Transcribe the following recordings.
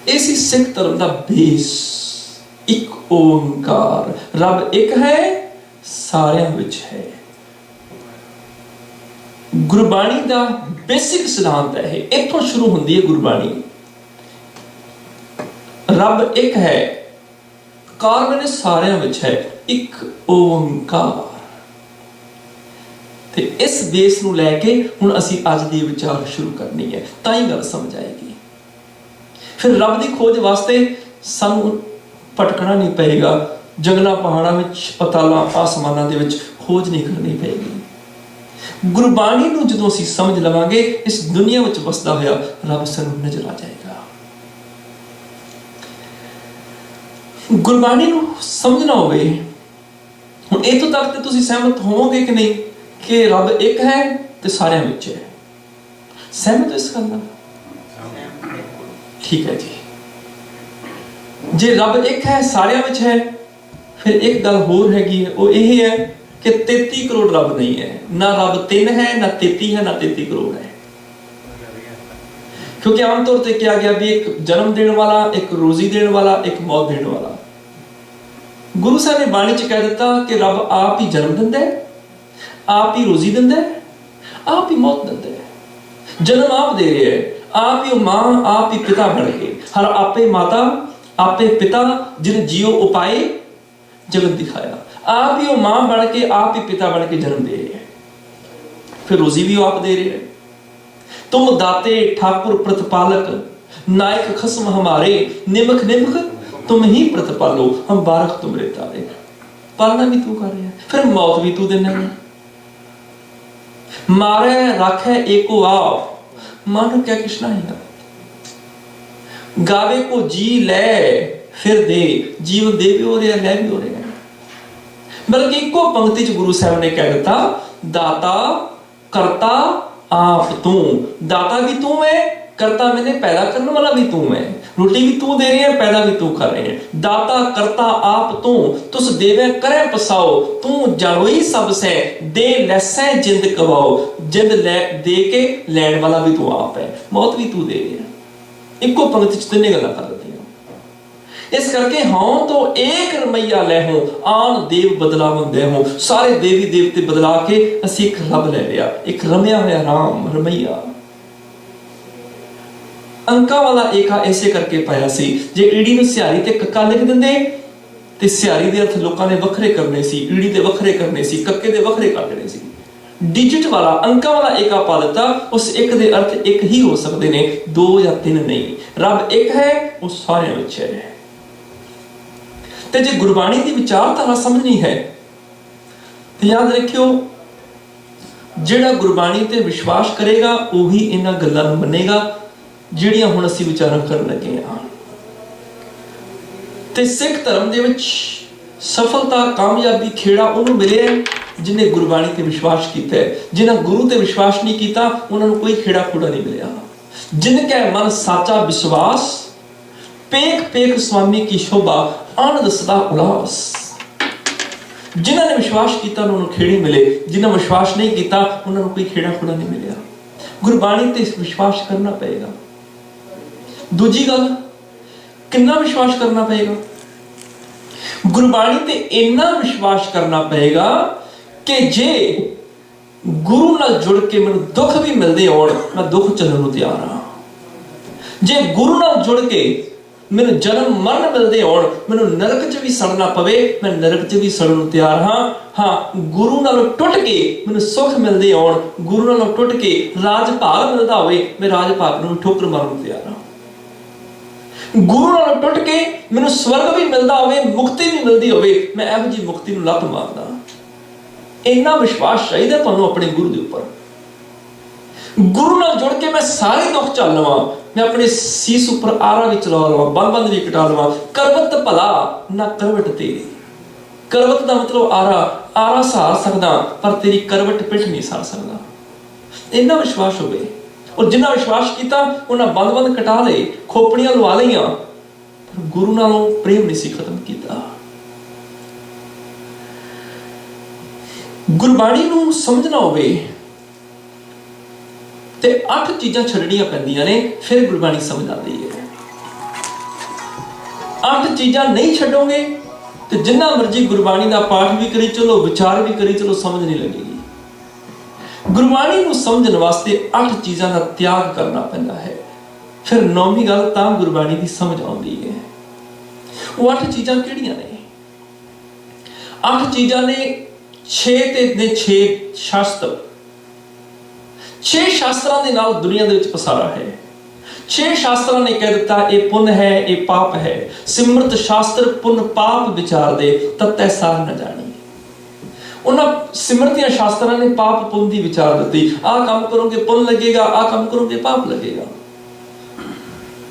ਇਹ ਸੀ ਸਿੱਖ ਧਰਮ ਦਾ ਬੇਸ। ਇੱਕ ਓੰਕਾਰ, ਰੱਬ ਇੱਕ ਹੈ, ਸਾਰਿਆਂ ਵਿੱਚ ਹੈ। ਗੁਰਬਾਣੀ ਦਾ ਬੇਸਿਕ ਸਿਧਾਂਤ ਹੈ ਇਹ, ਇੱਥੋਂ ਸ਼ੁਰੂ ਹੁੰਦੀ ਹੈ ਗੁਰਬਾਣੀ। ਰੱਬ ਇੱਕ ਹੈ, ਕਾਰ ਮੈਨੇ ਸਾਰਿਆਂ ਵਿੱਚ ਹੈ, ਇੱਕ ਓੰਕਾਰ। ਤੇ ਇਸ ਬੇਸ ਨੂੰ ਲੈ ਕੇ ਹੁਣ ਅਸੀਂ ਅੱਜ ਦੀ ਵਿਚਾਰ ਸ਼ੁਰੂ ਕਰਨੀ ਹੈ, ਤਾਂ ਹੀ ਗੱਲ ਸਮਝ ਆਏਗੀ। ਫਿਰ ਰੱਬ ਦੀ ਖੋਜ ਵਾਸਤੇ ਸਾਨੂੰ ਭਟਕਣਾ ਨਹੀਂ ਪਏਗਾ, ਜੰਗਲਾਂ ਪਹਾੜਾਂ ਵਿੱਚ, ਪਤਾਲਾਂ ਆਸਮਾਨਾਂ ਦੇ ਵਿੱਚ ਖੋਜ ਨਹੀਂ ਕਰਨੀ ਪਏਗੀ। ਗੁਰਬਾਣੀ ਨੂੰ ਜਦੋਂ ਅਸੀਂ ਸਮਝ ਲਵਾਂਗੇ, ਇਸ ਦੁਨੀਆ ਵਿੱਚ ਵਸਦਾ ਹੋਇਆ ਰੱਬ ਸਾਨੂੰ ਨਜ਼ਰ ਆ ਜਾਏਗਾ। ਗੁਰਬਾਣੀ ਨੂੰ ਸਮਝਣਾ ਹੋਵੇ, ਹੁਣ ਇੱਥੋਂ ਤੱਕ ਤੇ ਤੁਸੀਂ ਸਹਿਮਤ ਹੋਵੋਗੇ ਕਿ ਨਹੀਂ ਕਿ ਰੱਬ ਇੱਕ ਹੈ ਤੇ ਸਾਰਿਆਂ ਵਿੱਚ ਹੈ? ਸਹਿਮਤ ਇਸ ਗੱਲ ਨਾਲ? ਠੀਕ ਹੈ ਜੀ। ਜੇ ਰੱਬ ਇੱਕ ਹੈ, ਸਾਰਿਆਂ ਵਿੱਚ ਹੈ, ਫਿਰ ਇੱਕ ਗੱਲ ਹੋਰ ਹੈਗੀ ਹੈ, ਉਹ ਇਹ ਹੈ ਕਿ 33 ਕਰੋੜ ਰੱਬ ਨਹੀਂ ਹੈ। ਨਾ ਰੱਬ 3 ਹੈ, ਨਾ 33 ਹੈ, ਨਾ 33 ਕਰੋੜ ਹੈ। ਕਿਉਂਕਿ ਆਮ ਤੌਰ ਤੇ ਕਿਹਾ ਗਿਆ ਵੀ ਇੱਕ ਜਨਮ ਦੇਣ ਵਾਲਾ, ਇੱਕ ਰੋਜ਼ੀ ਦੇਣ ਵਾਲਾ, ਇੱਕ ਮੌਤ ਦੇਣ ਵਾਲਾ। ਗੁਰੂ ਸਾਹਿਬ ਨੇ ਬਾਣੀ ਚ ਕਹਿ ਦਿੱਤਾ ਕਿ ਰੱਬ ਆਪ ਹੀ ਜਨਮ ਦਿੰਦਾ ਹੈ, ਆਪ ਹੀ ਰੋਜ਼ੀ ਦਿੰਦਾ ਹੈ, ਆਪ ਹੀ ਮੌਤ ਦਿੰਦਾ ਹੈ। ਜਨਮ ਆਪ ਦੇ ਰਿਹਾ ਹੈ, ਆਪ ਹੀ ਉਹ ਮਾਂ, ਆਪ ਹੀ ਪਿਤਾ ਬਣ ਕੇ। ਹਰ ਆਪੇ ਮਾਤਾ आपे पिता जिन जियो उपाय जगत दिखाया। आप ही वो मां बन के, आप ही पिता बन के जन्म दे रहे हैं, फिर रोजी भी आप दे रहे हैं। तुम दाते ठाकुर प्रतिपालक, नायक खस्म हमारे, निमक निमक तुम ही प्रतिपालो, हम बारक तुमरे तारे। पालना भी तू कर रहा है, फिर मौत भी तू देना है। मारे राखे एको आप, मन क्या कृष्णा है। गावे को जी ले फिर दे, जीवन दे भी हो रहा है, ले भी हो रहा है। बल्कि इको पंक्ति च गुरु साहब ने कह दिता, दाता करता आप तू। दाता भी तू है, करता मैंने पैदा करने वाला भी तू है। रोटी भी तू दे रही है, पैदा भी तू कर रहे हैं। दाता करता आप तू, तुस देवे करे पसाओ, तू जाओई सब से दे लैसे जिंद कवाओ। जिंद ले दे के लैंड वाला भी तू आप है, मौत भी तू दे रही है। इको पंक्ति च तीन गल्लां कर दित्तियां। इस करके हाँ तो एक रमैया ले हो, आन देव बदला बंदे हो। सारे देवी देवते बदला के असीं एक रब ले लिया, एक रमया होया राम रमैया। अंका वाला एका ऐसे करके पाया सी, जे ईड़ी नूं सियारी ते कक्का लिख दिंदे ते सियारी दे अर्थ लोकां ने वखरे करने सी, ईड़ी दे वखरे करने सी, कक्के दे वखरे कर देने सी। डिजिट वाला अंका वाला एका पा दिता, उस एक दे अर्थ एक ही हो सकते ने, 2 या 3 नहीं। रब एक है, वो सारे विच है। ते जे गुरबाणी दी विचारधारा समझनी है तो याद रखियो, जेड़ा गुरबाणी ते विश्वास करेगा वही इन्हां गल्लां नूं मन्नेगा जिहड़ियां हुण असीं विचारां करन लगे हां। ते सिख धर्म दे विच सफलता कामयाबी खेड़ा उन्होंने मिले जिन्हें गुरबाणी ते विश्वास किया है। जिन्हें गुरु ते विश्वास नहीं किया उन्होंने कोई खेड़ा खूड़ा नहीं मिला। जिनके मन साचा विश्वास, पेख पेख स्वामी की शोभा, आनंद सदा उल्लास। जिन्होंने विश्वास किया उन्होंने खेड़े मिले, जिन्हें विश्वास नहीं किया उन्होंने कोई खेड़ा खूड़ा नहीं मिला। गुरबाणी ते विश्वास करना पड़ेगा। दूजी गल, कितना विश्वास करना पड़ेगा? गुरबाणी ते इन्ना विश्वास करना पड़ेगा कि जे गुरु नाल जुड़ के मैनूं दुख भी मिलदे होण, मैं दुख झल्लण नूं तैयार हां। जे गुरु नाल जुड़ के मैनूं जन्म मरण मिलदे होण, मैनूं नरक च भी सड़ना पवे, मैं नरक च भी सड़न नूं तैयार हां। हां, गुरु नाल टुट के मैनूं सुख मिलदे होण, गुरु नाल टुट के राज भाग मिलदा होवे, मैं राज भाग नूं ठोकर मारन नूं तैयार हां। गुरु नाल टुट के मैनूं स्वर्ग भी मिलदा होवे, मुक्ति भी मिलदी होवे, मैं इहो जी मुक्ति नूं लत मारदा। इन्ना विश्वास चाहिए तुहानूं अपने गुरु के उपर। गुरु नाल जुड़ के मैं सारे दुख झल लवां, मैं अपने सीस उपर आरा भी चला लवां, बंद भी कटा लवां। करवत भला ना करवट तेरी। करवत का मतलब आरा, आरा सहार सकदा पर तेरी करवट पिठ नहीं सहार सकदा। इन्ना विश्वास होवे। और जिन्ना विश्वास किया उन्हें बंद कटा ले, खोपड़ियां लवा लियां, पर गुरु नालों प्रेम नहीं सी खत्म किया। गुरबाणी नूं समझना होवे ते 8 चीज़ां छड्डणियां पैंदियां ने, फिर गुरबाणी समझ आती है। 8 चीज़ां नहीं छड्डोगे तो जिन्ना मर्जी गुरबाणी का पाठ भी करी चलो, विचार भी करी चलो, समझ नहीं लगेगी। गुरबाणी को समझने वास्ते 8 चीज़ों का त्याग करना पैंदा है। फिर 9वीं गल तां गुरबाणी की समझ आउंदी है। वो 8 चीज़ां किहड़ियां ने? 8 चीज़ां ने 6 शास्त्र। 6 शास्त्रां दे नाल दुनिया दे विच पसारा है। 6 शास्त्रां ने कह दिता ये पुण्य है, ये पाप है। सिमरत शास्त्र पुण्य पाप विचार दे तत्तै सार न जानी। उन्होंने सिमरतियां शास्त्रां ने पाप पुण्य की विचार दी। आ काम करोगे पुण्य लगेगा, आ काम करोगे पाप लगेगा।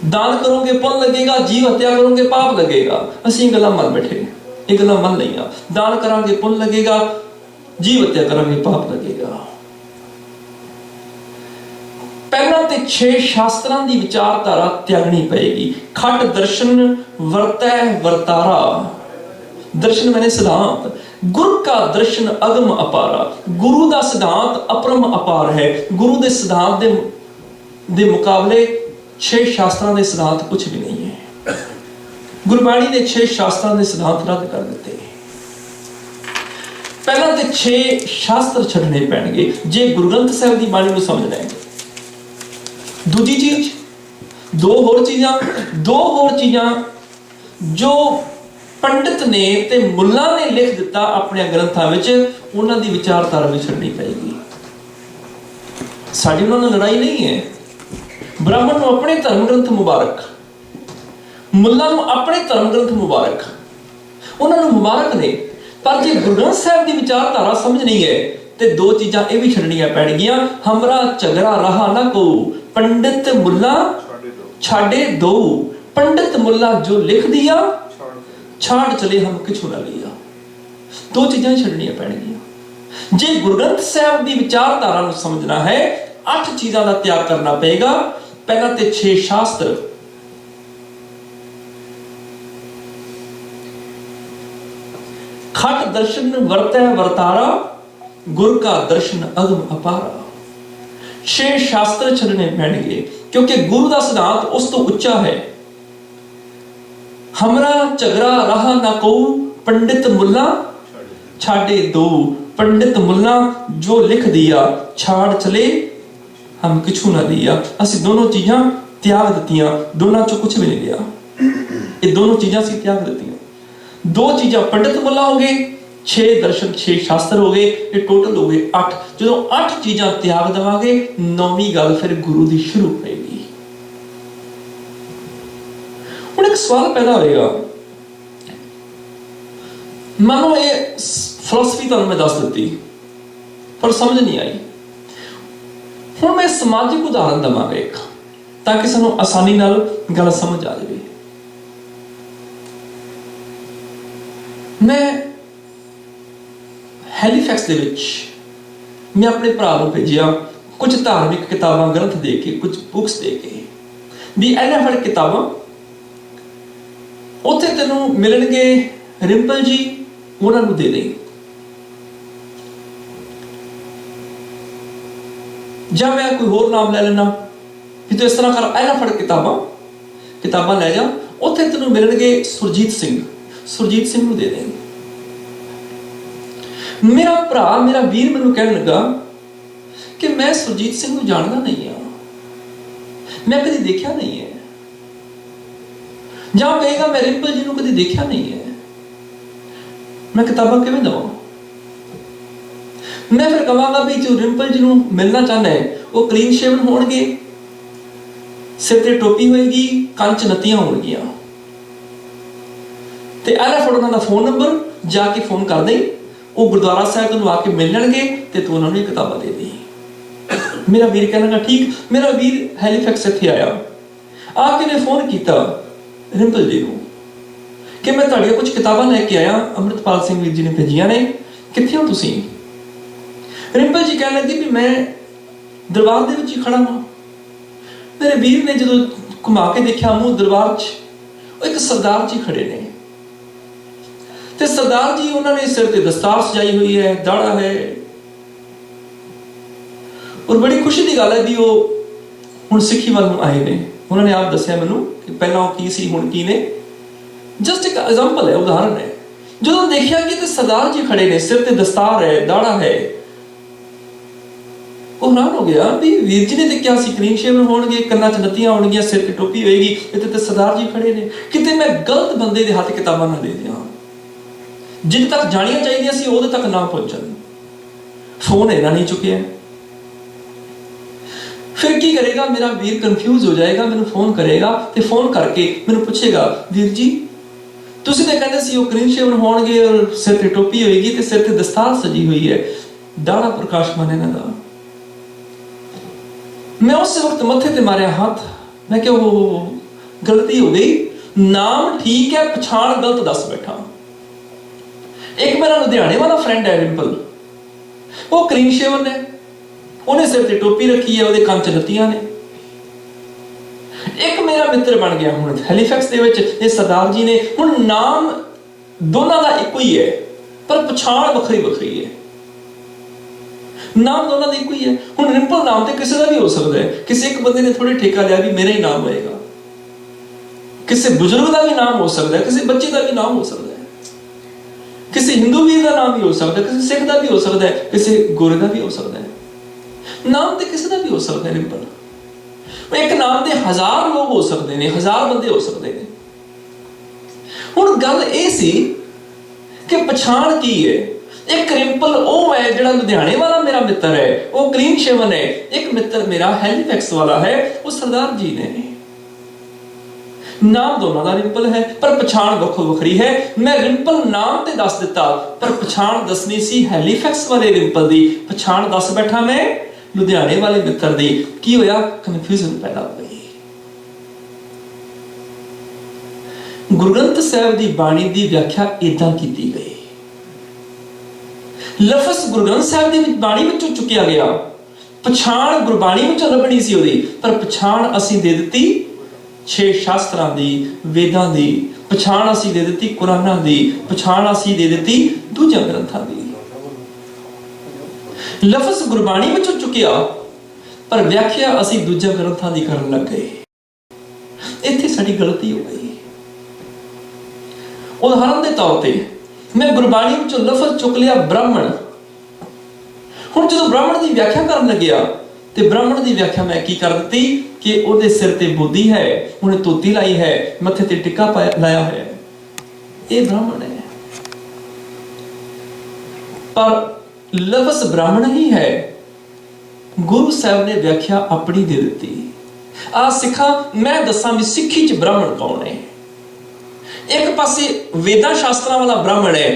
दान करोगे पुण्य लगेगा, जीव हत्या करोगे पाप लगेगा। असीं गल्लां मन बैठे, ये गल्लां मन लईआं। दान करांगे पुण्य लगेगा, जीव हत्या करांगे पाप लगेगा। पहला ते 6 शास्त्रां दी विचारधारा त्यागनी पएगी। खट दर्शन वर्तै वर्तारा। दर्शन मैंने सिद्धांत। गुरु का दर्शन अगम अपारा। गुरु का सिद्धांत अपरम अपार है। गुरु के सिद्धांत दे मुकाबले 6 शास्त्रां दे सिद्धांत कुछ भी नहीं है। गुरबाणी ने 6 शास्त्रां दे सिद्धांत रद्द कर दिते। पहला ते 6 शास्त्र छड्डने पैणगे जे गुरु ग्रंथ साहिब दी बाणी नूं समझना है। दूजी चीज, दो होर चीज़ां जो पंडित ने ते मुल्ला ने लिख दिता अपने ग्रंथां विच, उन्हां दी विचारधारा भी छड्डनी पएगी। साडी उन्हां नाल लड़ाई नहीं है। ब्राह्मण नूं अपने धर्म ग्रंथ मुबारक, मुल्ला नूं अपने धर्म ग्रंथ मुबारक, उन्हां नूं मुबारक ने। पर जे गुरु ग्रंथ साहिब दी विचारधारा समझनी है ते 2 चीज़ां ये भी छड्डणियां पैणगियां। हमरा झगड़ा रहा ना को, पंडित मुल्ला छाड़े दो। पंडित मुल्ला जो लिख दिया छाड़ चले हम किछु ना लिया। 2 चीज़ां छड्डणियां पैणगियां। जे गुरु ग्रंथ साहिब दी विचारधारा नूं समझना है 8 चीज़ां दा त्याग करना पएगा। पहला ते 6 शास्त्र। खट दर्शन वर्तै वर्तारा, गुरु का दर्शन अगम अपारा। 6 शास्त्र छड्डने पैणगे क्योंकि गुरु का सिद्धांत उस तो उच्चा है। हमरा झगड़ा रहा ना को, पंडित मुल्ला छाड़े दो। पंडित मुल्ला जो लिख दिया छाड़ चले हम किछु ना लिया। असी दोनों चीज़ां त्याग दित्तियां, दोनों चो कुछ भी नहीं लिया। ये दोनों चीज़ां असी त्याग दित्तियां। 2 चीज़ां पंडित मुल्ला हो गए, 6 दर्शन 6 शास्त्र हो गए, ये टोटल हो गए 8। जो 8 चीज़ां त्याग देवांगे 9वीं गल फिर गुरु की शुरू होएगी। हुण एक सवाल पैदा होएगा, मानो ये फिलोसफी तुहानूं मैं दस दित्ती पर समझ नहीं आई। हुण मैं समाजिक उदाहरण देवांगा एक, ताकि सानूं आसानी नाल गल समझ आ जाए। मैं हैलीफैक्स दे विच मैं अपने भरा नूं भेजिया कुछ धार्मिक किताबां ग्रंथ दे के, कुछ बुक्स दे के भी इन्हां फड़ किताबां उत्थे तैनूं मिलणगे रिंपल जी, उन्हां नूं दे दें। जां मैं कोई होर नाम ले लेना कि तू इस तरह कर, इन्हां फड़ किताबां लै जा। उत्थे तैनूं मिलणगे सुरजीत सिंह नूं दे दें। मेरा भरा मेरा वीर मैनूं कहण लगा कि मैं सुरजीत सिंह नूं जानदा नहीं हां, मैं कदी देखा नहीं है। जां कहेगा मैं रिंपल जी नूं कदी देखा नहीं है, मैं किताबां किवें देवां? मैं फिर कहांगा भी जो रिंपल जी नूं मिलना चाहना है वो क्लीन शेवन होणगे, सिर ते टोपी होएगी, कंच नत्तियां होणगियां, ते आला फड़ उन्हां दा फोन नंबर, जाके फोन कर दें, वो गुरुद्वारा साहिब तैनूं आके मिल लैणगे ते तू उन्हां नूं किताबां दे दें। मेरा वीर कहण लगा ठीक। मेरा वीर हैलीफैक्स इत्थे आया, आके ने फोन किया रिंपल जी नूं कि मैं तुहाडीआं कुछ किताबां लैके आया, अमृतपाल सिंह वीर जी ने भेजियां ने, कित्थे हो तुसीं? रिंपल जी कहण लगी भी मैं दरबार दे विच ही खड़ा हां। मेरे वीर ने जदों घुमा के देखा मूंह दरबार च एक सरदार जी खड़े ने, ते सरदार जी उन्होंने सिर ते दस्तार सजाई हुई है, दाड़ा है, और बड़ी खुशी की गल है भी वो हुण सिੱਖੀ ਵੱਲ ਨੂੰ आए ने। उन्होंने आप दस्सिया मैनूं कि पहलां की सी हुण की ने, जस्ट एक एग्जाम्पल है, उदाहरण है। जो देखिया कि सरदार जी खड़े ने, सिर ते दस्तार है, दाड़ा है, ਉਹ ਹੈਰਾਨ ਹੋ ਗਿਆ ਵੀ ਵੀਰ ਜੀ ਨੇ ਤੇ ਕਿਹਾ ਸੀ ਕਲੀਨ ਸ਼ੇਵਨ ਹੋਣਗੇ, ਕੰਨਾਂ 'ਚ ਨੱਤੀਆਂ ਹੋਣਗੀਆਂ, ਸਿਰ ਤੇ ਟੋਪੀ ਹੋਏਗੀ, ਇੱਥੇ ਤੇ ਸਰਦਾਰ ਜੀ ਖੜੇ ਨੇ, ਕਿਤੇ ਮੈਂ ਗਲਤ ਬੰਦੇ ਦੇ ਹੱਥ ਕਿਤਾਬਾਂ ਨਾ ਦੇ ਦਿਆਂ। ਜਿੱਥੇ ਤੱਕ ਜਾਣੀਆਂ ਚਾਹੀਦੀਆਂ ਸੀ ਉਹਦੇ ਤੱਕ ਨਾ ਪਹੁੰਚਣ। ਫੋਨ ਇਹਨਾਂ ਨਹੀਂ ਚੁੱਕਿਆ। ਫਿਰ ਕੀ ਕਰੇਗਾ ਮੇਰਾ ਵੀਰ? ਕਨਫਿਊਜ਼ ਹੋ ਜਾਏਗਾ, ਮੈਨੂੰ ਫੋਨ ਕਰੇਗਾ ਤੇ ਫੋਨ ਕਰਕੇ ਮੈਨੂੰ ਪੁੱਛੇਗਾ, ਵੀਰ ਜੀ ਤੁਸੀਂ ਤਾਂ ਕਹਿੰਦੇ ਸੀ ਉਹ ਕਲੀਨ ਸ਼ੇਵਨ ਹੋਣਗੇ ਔਰ ਸਿਰ ਤੇ ਟੋਪੀ ਹੋਏਗੀ ਤੇ ਸਿਰ ਤੇ ਦਸਤਾਰ ਸਜੀ ਹੋਈ ਹੈ, ਦਾੜਾ ਪ੍ਰਕਾਸ਼ਮਾਨ ਇਹਨਾਂ ਦਾ। मैं उस वक्त मत्थे ते मारिया हाथ, मैं क्या वो गलती हो गई, नाम ठीक है पछाण गलत दस बैठा। एक मेरा लुधियाने वाला फ्रेंड है रिंपल, वो क्लीन शेवन है, उन्हें सिर ते टोपी रखी है, ਉਹਦੇ ਕੰਨ 'ਚ ਨੱਤੀਆਂ ਨੇ। एक मेरा मित्र बन गया ਹੁਣ ਹੈਲੀਫੈਕਸ ਦੇ ਵਿੱਚ, ਇਹ ਸਰਦਾਰ ਜੀ ਨੇ। ਹੁਣ ਨਾਮ ਦੋਨਾਂ ਦਾ ਇੱਕੋ ਹੀ ਹੈ ਪਰ ਪਛਾਣ ਵੱਖਰੀ ਵੱਖਰੀ ਹੈ। ਨਾਮ ਦੋਨਾਂ ਦਾ ਇੱਕੋ ਹੀ ਹੈ। ਹੁਣ ਰਿੰਪਲ ਨਾਮ ਤੇ ਕਿਸੇ ਦਾ ਵੀ ਹੋ ਸਕਦਾ ਹੈ। ਕਿਸੇ ਇੱਕ ਬੰਦੇ ਨੇ ਥੋੜੇ ਠੇਕਾ ਲਿਆ ਵੀ ਮੇਰਾ ਹੀ ਨਾਮ ਹੋਏਗਾ, ਕਿਸੇ ਬਜ਼ੁਰਗ ਦਾ ਵੀ ਨਾਮ ਹੋ ਸਕਦਾ ਹੈ, ਕਿਸੇ ਬੱਚੇ ਦਾ ਵੀ ਨਾਮ ਹੋ ਸਕਦਾ ਹੈ, ਕਿਸੇ ਹਿੰਦੂ ਵੀਰ ਦਾ ਨਾਮ ਵੀ ਹੋ ਸਕਦਾ ਹੈ, ਕਿਸੇ ਸਿੱਖ ਦਾ ਵੀ ਹੋ ਸਕਦਾ ਹੈ, ਕਿਸੇ ਗੋਰੇ ਦਾ ਵੀ ਹੋ ਸਕਦਾ ਹੈ। ਨਾਮ ਤੇ ਕਿਸੇ ਦਾ ਵੀ ਹੋ ਸਕਦਾ ਹੈ। ਰਿੰਪਲ ਇੱਕ ਨਾਮ ਦੇ 1000 ਲੋਕ ਹੋ ਸਕਦੇ ਨੇ, 1000 ਬੰਦੇ ਹੋ ਸਕਦੇ ਨੇ। ਹੁਣ ਗੱਲ ਇਹ ਸੀ ਕਿ ਪਛਾਣ ਕੀ ਹੈ। एक रिंपल ਉਹ है ਜਿਹੜਾ ਲੁਧਿਆਣੇ वाला मेरा मित्र है, वो क्लीन शेवन है। एक मित्र मेरा हैलीफैक्स वाला है, वो सरदार जी ने। नाम दोनों का रिंपल है पर पछाण ਵੱਖੋ ਵੱਖਰੀ है। मैं रिंपल नाम ते दस दिता पर पछाण दसनी सी हैलीफैक्स वाले रिंपल दी। पछाण दस बैठा मैं लुधियाने वाले मित्र दी। की होया? कन्फ्यूजन पैदा हो गई। गुरु ग्रंथ साहिब दी बाणी दी व्याख्या इदां कीती गई। लफज गुरु ग्रंथ साहिब दी बाणी विचों चुकिया गया, पछाण गुरबाणी विचों लभणी सी ओदी, पर पछाण असीं दे दित्ती 6 शास्त्रां दी, वेदां दी। पछाण असीं दे दित्ती कुरानां दी। पछाण असीं दे दित्ती दूजे ग्रंथां दी। लफज गुरबाणी विचों चुकिया पर व्याख्या असीं दूजे ग्रंथां दी करन लग गए। इत्थे साडी गलती हो गई। उदाहरण दे तौर ते मैं गुरबाणी विचों लफज चुक लिया ब्राह्मण। हुण जदों ब्राह्मण की व्याख्या करन लग्या ते ब्राह्मण की व्याख्या मैं की कर दी कि उहदे सिर ते बोधी है, उन्हें धोती लाई है, मत्थे ते टिक्का लाया है, ये ब्राह्मण है। पर लफज ब्राह्मण ही है, गुरु साहब ने व्याख्या अपनी दे दी। आ सिखा मैं दसा भी सिक्खी च ब्राह्मण कौन है। एक पासे वेदा शास्त्रां वाला ब्राह्मण है,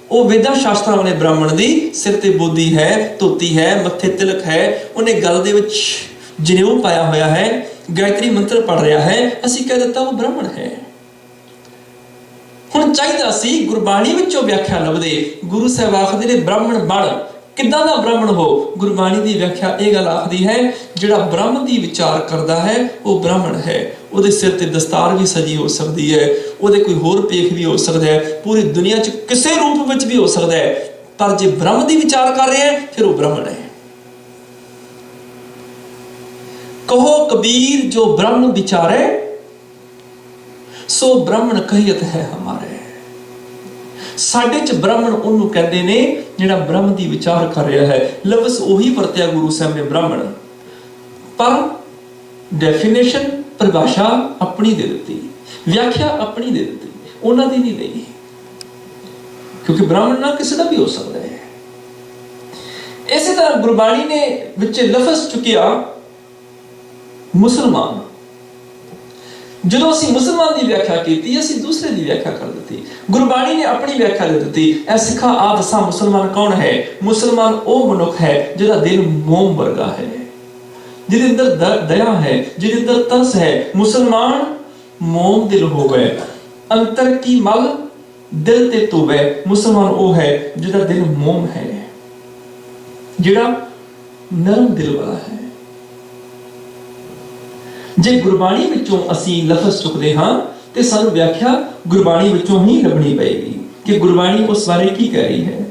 वो वेदा शास्त्रां वाले ब्राह्मण दी सिर ते बोधी है, धोती है, मत्थे तिलक है, उन्हें गल दे विच जनेऊ पाया होया है, गायत्री मंत्र पढ़ रहा है, असीं कह दिता वो ब्राह्मण है। हुण चाहीदा सी गुरबाणी विचों व्याख्या लभदे। गुरु साहब आखदे ने ब्राह्मण बण, किदां दा ब्राह्मण हो? गुरबाणी दी व्याख्या ये गल आखदी है, जिहड़ा ब्रह्म दी विचार करदा है वो ब्राह्मण है। ਉਹਦੇ ਸਿਰ ਤੇ ਦਸਤਾਰ ਵੀ ਸਜੀ ਹੋ ਸਕਦੀ ਹੈ, ਉਹਦੇ ਕੋਈ ਹੋਰ ਪੇਖ ਵੀ ਹੋ ਸਕਦਾ ਹੈ, ਪੂਰੀ ਦੁਨੀਆ 'ਚ ਕਿਸੇ ਰੂਪ ਵਿੱਚ ਵੀ ਹੋ ਸਕਦਾ ਹੈ, ਪਰ ਜੇ ਬ੍ਰਹਮ ਦੀ ਵਿਚਾਰ ਕਰ ਰਿਹਾ ਹੈ ਫਿਰ ਉਹ ਬ੍ਰਾਹਮਣ ਹੈ। ਕਹੋ ਕਬੀਰ ਜੋ ਬ੍ਰਹਮ ਵਿਚਾਰੇ ਸੋ ਬ੍ਰਾਹਮਣ ਕਹੀਤ ਹੈ ਹਮਾਰੇ। ਸਾਡੇ 'ਚ ਬ੍ਰਾਹਮਣ ਉਹਨੂੰ ਕਹਿੰਦੇ ਨੇ ਜਿਹੜਾ ਬ੍ਰਹਮ ਦੀ ਵਿਚਾਰ ਕਰ ਰਿਹਾ ਹੈ। ਲਫ਼ਜ਼ ਉਹੀ ਵਰਤਿਆ ਗੁਰੂ ਸਾਹਿਬ ਨੇ ਬ੍ਰਾਹਮਣ, ਪਰ ਡੈਫੀਨੇਸ਼ਨ परिभाषा अपनी दे दी, व्याख्या अपनी दे दी, उन्होंने दी नहीं, क्योंकि ब्राह्मण ना किसी का भी हो सकता है। इसी तरह गुरबाणी ने विच लफज चुकिया मुसलमान। जो असीं मुसलमान की व्याख्या की, असीं दूसरे की व्याख्या कर दी। गुरबाणी ने अपनी व्याख्या दे दी। ऐ सिखा आ दसा मुसलमान कौन है? मुसलमान वो मनुख है जिहदा दिल मोम वर्गा है, जिहदे अंदर दया है, जिहदे अंदर तरस है। मुसलमान मोम दिल हो गए, अंतर की मल दिल ते तोवे। मुसलमान वो है जिहदा दिल मोम है, जिहड़ा नरम दिल वाला है। जे गुरबाणी विचों असीं लफज चुकदे हां ते सानूं व्याख्या गुरबाणी विचों ही लभणी पएगी कि गुरबाणी उस बारे की कह रही है।